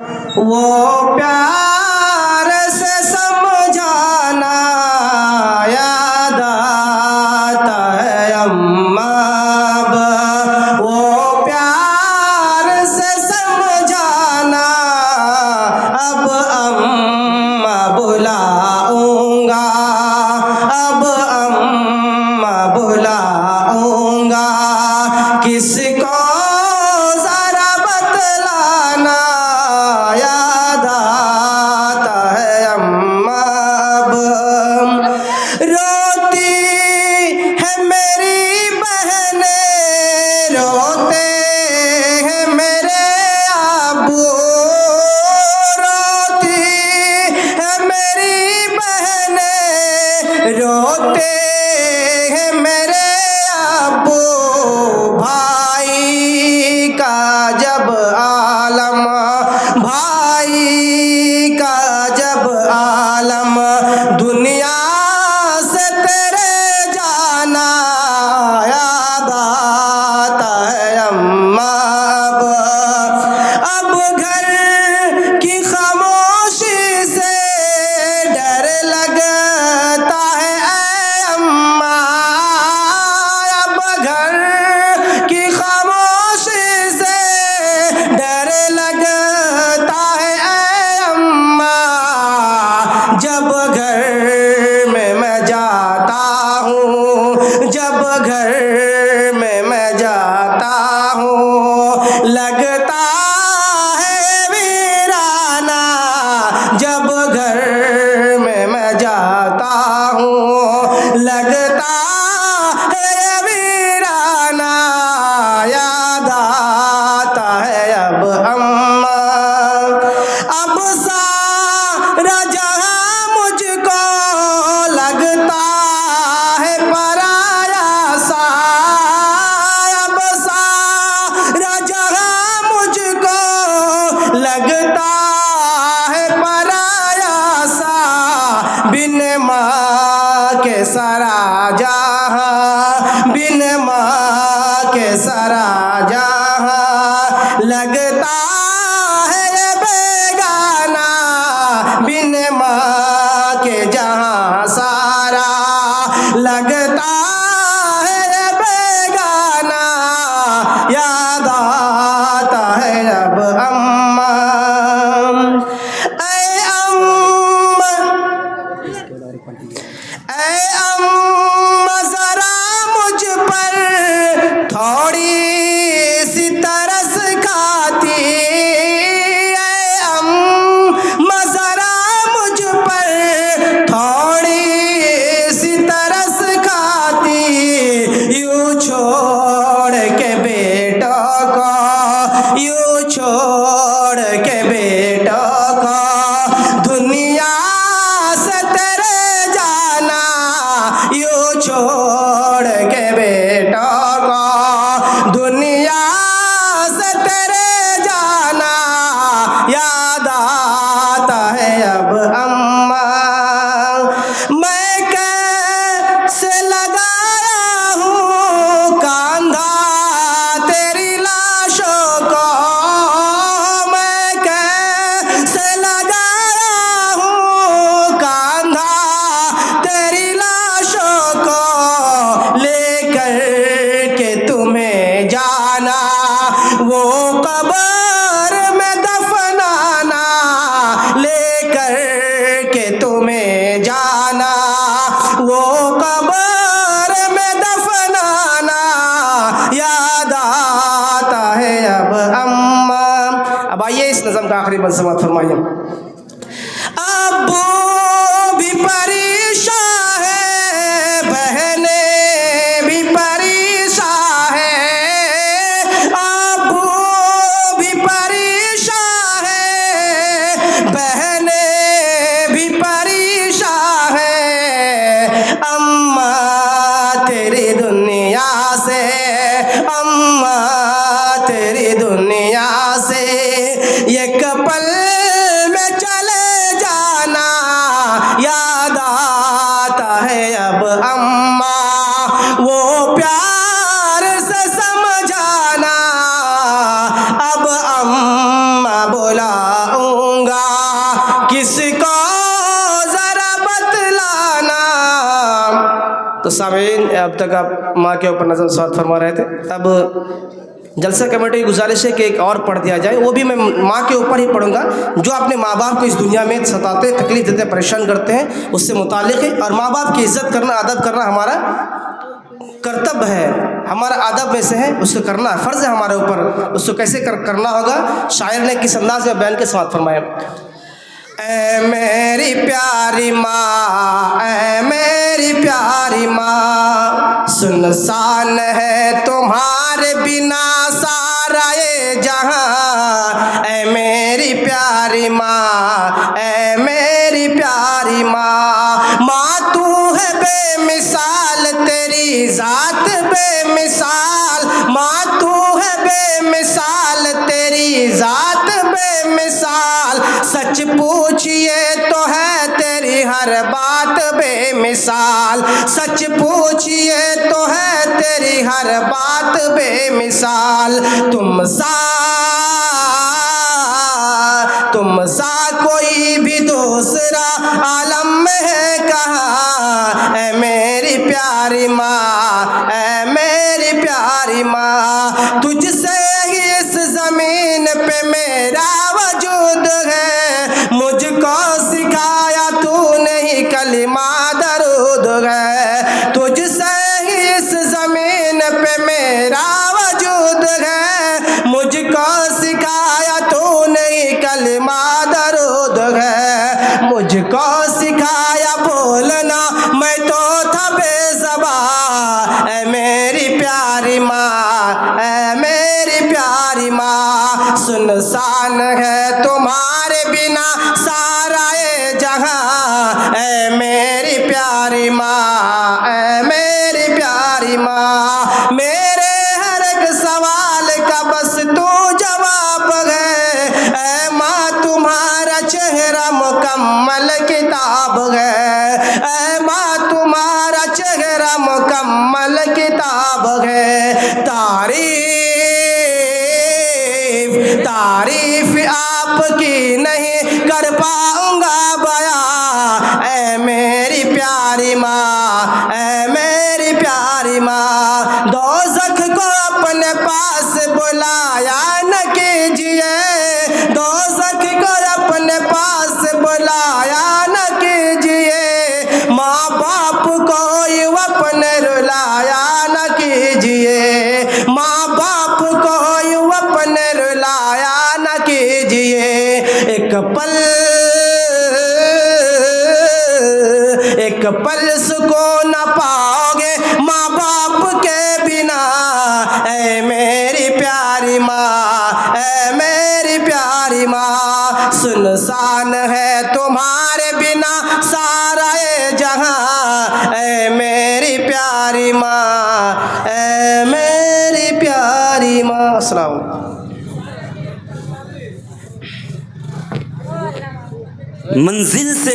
वो प्यार से समझाना याद आता है अम्मा। वो प्यार से समझाना अब अम्मा बुलाऊंगा, अब अम्मा बुलाऊंगा। किसको जरा बतलाना याद आता है अम्मा। रोती है मेरी बहनें, रोते हैं मेरे अबू। रोती है मेरी बहनें, रोते हैं मेरे अबू। भाई का जब आलम, भाई का जब आलम, दुनिया से तेरे जाना याद आता है अम्मा। अब घर की खामोशी से डर लगता है ऐ अम्मा। अब घर की खामोशी से डर लगता है ऐ अम्मा। जब घर में मैं जाता हूँ, जब घर में मैं जाता हूँ, लगता है वीराना। जब घर में मैं जाता हूँ, लगता है वीराना। याद आता है अब अम्मा। अब सारा जहां मुझको लगता है पराया सा। अब सारा जहां मुझको लगता है पराया सा। बिन माँ के सारा जहां, बिन माँ के सारा जहां लगता है बेगाना। बिन माँ के जहां सारा लगता है बेगाना। याद आता है अब अम्मा। ऐ अम्मा, ऐ अम्मा जरा मुझ पर थोड़ी सी तरस खाती। ऐ अम्मा जरा मुझ पर थोड़ी सी तरस खाती। यूं छोड़ के बेटों को, यूं छोड़ के बेटों को, दुनिया से तेरे जाना। यूं छोड़ के बेटों को, दुनिया से तेरे जाना। याद आता है अब अम्मा। मैं कैसे लगाया हूँ कांधा तेरी लाशों को। मैं कैसे लगाया हूँ कांधा तेरी लाशों को। लेकर के तुम्हें जाना, वो कब्र में दफनाना। लेकर के तुम्हें जाना, वो कब्र में दफनाना। याद आता है अब अम्मा। अब आइए इस नज़म का आखिरी मंज़ूमा फरमाइए। अब्बू भी परेशान है, बहनें भी परेशान है। अब्बू भी परेशान है, बहनें भी परेशान है। अम्मा तेरी दुनिया से, अम्मा तेरी दुनिया से एक पल में चले जाना। याद आता है अब अम्मा। वो प्यार से समझाना अब अम्मा बोला बताऊंगा किसको जरा बतलाना। तो सामीन, अब तक आप माँ के ऊपर नज़र स्वाद फरमा रहे थे। अब जलसा कमेटी की गुजारिश है कि एक और पढ़ दिया जाए, वो भी मैं माँ के ऊपर ही पढ़ूंगा। जो अपने माँ बाप को इस दुनिया में सताते, तकलीफ देते, परेशान करते हैं, उससे मुतालिक है। और माँ बाप की इज्जत करना, अदब करना हमारा कर्तव्य है, हमारा आदब में से है, उसको करना फ़र्ज़ है हमारे ऊपर। उसको कैसे करना होगा, शायर ने किस अंदाज में बयान के साथ फरमाया। ऐ मेरी प्यारी माँ, ऐ मेरी प्यारी माँ, सुनसान है तुम्हारे बिना सारा ये जहां। ऐ मेरी प्यारी माँ, ऐ मेरी प्यारी माँ, माँ तू है बेमिसाल, तेरी ज़ात बेमिसाल। माँ तू है बेमिसाल, तेरी ज़ात बेमिसाल। सच पूछिए तो है तेरी हर बात बेमिसाल। सच पूछिए तो है तेरी हर बात बेमिसाल। तुम सा कोई भी दूसरा आलम में है कहाँ। ऐ मेरी प्यारी माँ, ऐ मेरी प्यारी माँ, तुझसे ही इस ज़मीन पे मेरा वजूद है। मुझको सिखाया तूने ही कलिमा दरूद है। तुझसे ही इस ज़मीन पे मेरा वजूद है। मुझको सिखाया तूने ही कलिमा दरूद है। मुझको सिखाया बोलना, मैं तो था बेज़बान। ऐ मेरी प्यारी माँ, ऐ मेरी प्यारी माँ, सुनसान है तुम्हारे बिना सारा ये जहां। ऐ मेरी प्यारी माँ, ऐ मेरी प्यारी माँ, मेरे हर एक सवाल का बस तू जवाब है। ऐ माँ तुम्हारा चेहरा मुकम्मल किताब है। ऐ माँ तुम्हारा चेहरा मुकम्मल किताब है। तारीफ आपकी नहीं कर पाऊंगा बयां। ऐ मेरी प्यारी माँ, ऐ मेरी प्यारी माँ, दोज़ख को अपने पास बुलाया न कीजिए। दोज़ख को अपने पास बुलाया न कीजिए। माँ बाप को यूं अपने रुलाया न कीजिए। माँ बाप को यूं अपने रुलाया न कीजिए। एक पल सुकून न पाओगे माँ बाप के बिना। ऐ मेरी प्यारी माँ, ऐ मेरी प्यारी माँ, सुनसान है तुम्हारे बिना सारा ये जहां। ऐ मेरी प्यारी माँ, ऐ मेरी प्यारी माँ। अस्सलाम मंजिल से